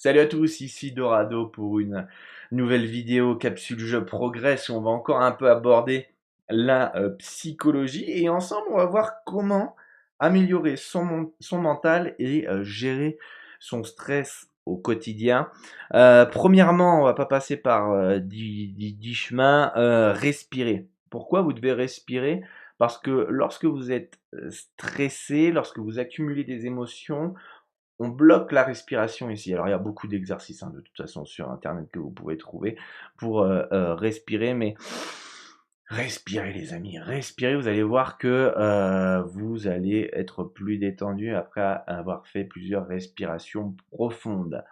Salut à tous, ici Dorado pour une nouvelle vidéo capsule Je progresse où on va encore un peu aborder la psychologie et ensemble on va voir comment améliorer son mental et gérer son stress au quotidien. Premièrement, on va pas passer par 10 chemins, respirer. Pourquoi vous devez respirer? Parce que lorsque vous êtes stressé, lorsque vous accumulez des émotions, on bloque la respiration ici. Alors il y a beaucoup d'exercices, hein, de toute façon sur internet que vous pouvez trouver pour, respirer, mais respirez les amis, respirez, vous allez voir que, vous allez être plus détendu après avoir fait plusieurs respirations profondes.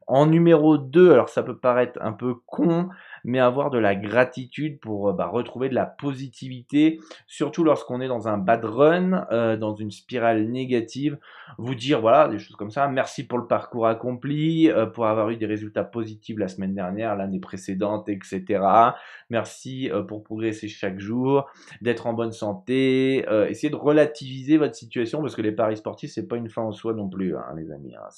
En numéro 2, alors ça peut paraître un peu con, mais avoir de la gratitude pour, retrouver de la positivité, surtout lorsqu'on est dans un bad run, dans une spirale négative. Vous dire, voilà, des choses comme ça: «Merci pour le parcours accompli, pour avoir eu des résultats positifs la semaine dernière, l'année précédente et cetera. Merci, pour progresser chaque jour, d'être en bonne santé». Essayez de relativiser votre situation parce que les paris sportifs, c'est pas une fin en soi non plus, hein, les amis, hein.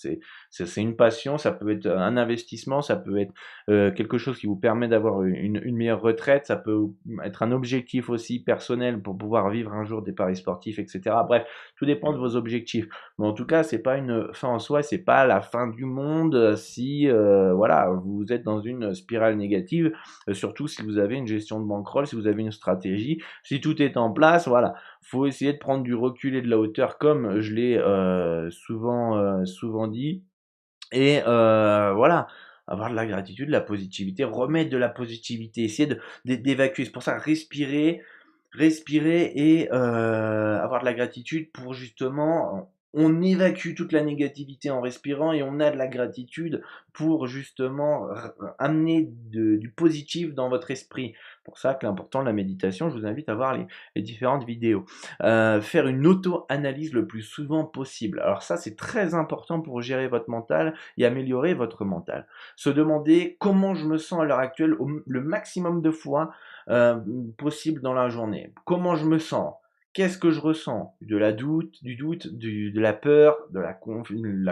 C'est une passion, ça peut être un investissement, ça peut être quelque chose qui vous permet d'avoir une meilleure retraite, ça peut être un objectif aussi personnel pour pouvoir vivre un jour des paris sportifs, etc. Bref, tout dépend de vos objectifs. Mais en tout cas, c'est pas une fin en soi, c'est pas la fin du monde si voilà, vous êtes dans une spirale négative, surtout si vous avez une gestion de bankroll, si vous avez une stratégie, si tout est en place, voilà. Faut essayer de prendre du recul et de la hauteur comme je l'ai souvent dit. Et voilà, avoir de la gratitude, de la positivité, remettre de la positivité, essayer d'évacuer. C'est pour ça respirer, respirer et avoir de la gratitude pour justement on évacue toute la négativité en respirant et on a de la gratitude pour justement amener du positif dans votre esprit. Pour ça que l'important de la méditation, je vous invite à voir les différentes vidéos. Faire une auto-analyse le plus souvent possible. Alors ça, c'est très important pour gérer votre mental et améliorer votre mental. Se demander comment je me sens à l'heure actuelle le maximum de fois possible dans la journée. Comment je me sens? Qu'est-ce que je ressens? Du doute, de la peur, de la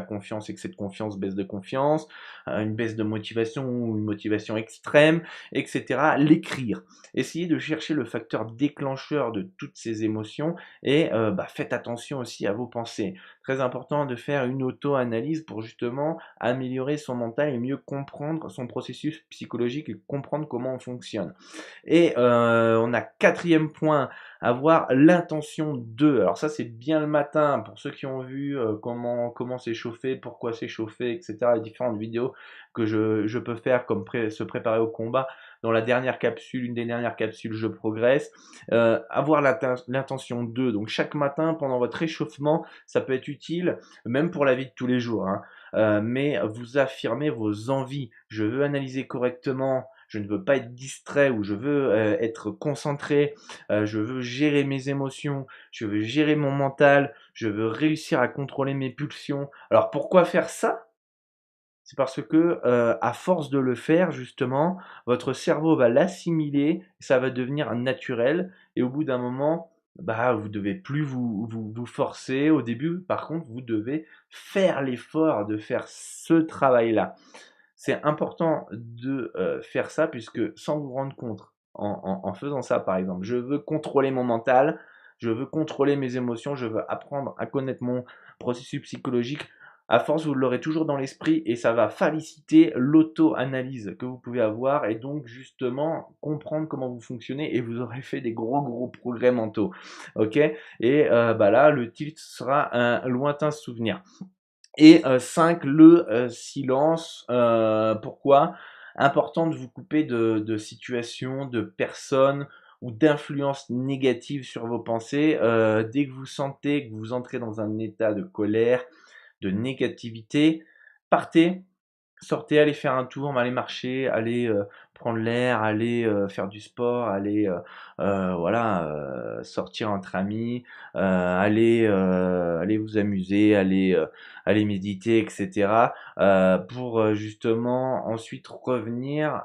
confiance, excès de confiance, baisse de confiance, une baisse de motivation ou une motivation extrême, etc. L'écrire. Essayez de chercher le facteur déclencheur de toutes ces émotions et faites attention aussi à vos pensées. Très important de faire une auto-analyse pour justement améliorer son mental et mieux comprendre son processus psychologique et comprendre comment on fonctionne. Et on a quatrième point, avoir l'intention de. Alors ça, c'est bien le matin pour ceux qui ont vu comment s'échauffer, pourquoi s'échauffer, etc. Les différentes vidéos que je peux faire comme se préparer au combat. Dans la dernière capsule, une des dernières capsules, je progresse. Avoir l'intention de. Donc chaque matin, pendant votre échauffement, ça peut être utile, même pour la vie de tous les jours, hein. Mais vous affirmez vos envies. Je veux analyser correctement, je ne veux pas être distrait ou je veux être concentré, je veux gérer mes émotions, je veux gérer mon mental, je veux réussir à contrôler mes pulsions. Alors pourquoi faire ça? C'est parce que à force de le faire justement, votre cerveau va l'assimiler, ça va devenir naturel et au bout d'un moment, vous devez plus vous forcer. Au début, par contre, vous devez faire l'effort de faire ce travail-là. C'est important de faire ça puisque sans vous rendre compte, en faisant ça par exemple, je veux contrôler mon mental, je veux contrôler mes émotions, je veux apprendre à connaître mon processus psychologique. À force, vous l'aurez toujours dans l'esprit et ça va faciliter l'auto-analyse que vous pouvez avoir et donc justement comprendre comment vous fonctionnez et vous aurez fait des gros progrès mentaux. Ok? Et là, le titre sera un lointain souvenir. Et 5, le silence. Pourquoi? Important de vous couper de situations, de personnes ou d'influences négatives sur vos pensées. Dès que vous sentez que vous entrez dans un état de colère, de négativité, partez, sortez, allez faire un tour, allez marcher, allez prendre l'air, allez faire du sport, allez voilà, sortir entre amis, allez vous amuser, allez méditer, etc. Pour justement ensuite revenir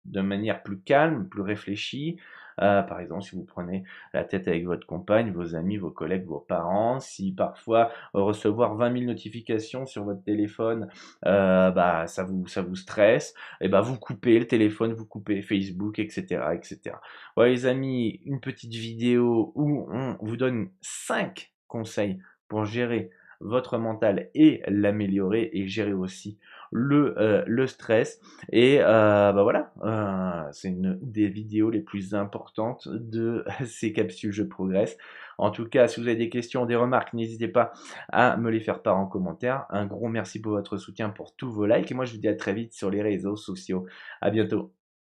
de manière plus calme, plus réfléchie, Par exemple, si vous prenez la tête avec votre compagne, vos amis, vos collègues, vos parents, si parfois recevoir 20 000 notifications sur votre téléphone, bah, ça vous stresse, et bah, vous coupez le téléphone, vous coupez Facebook, etc., etc. Ouais, les amis, une petite vidéo où on vous donne 5 conseils pour gérer votre mental et l'améliorer et gérer aussi le stress. Et bah voilà, c'est une des vidéos les plus importantes de ces capsules Je Progresse. En tout cas, si vous avez des questions, des remarques, n'hésitez pas à me les faire part en commentaire. Un gros merci pour votre soutien, pour tous vos likes. Et moi, je vous dis à très vite sur les réseaux sociaux. À bientôt.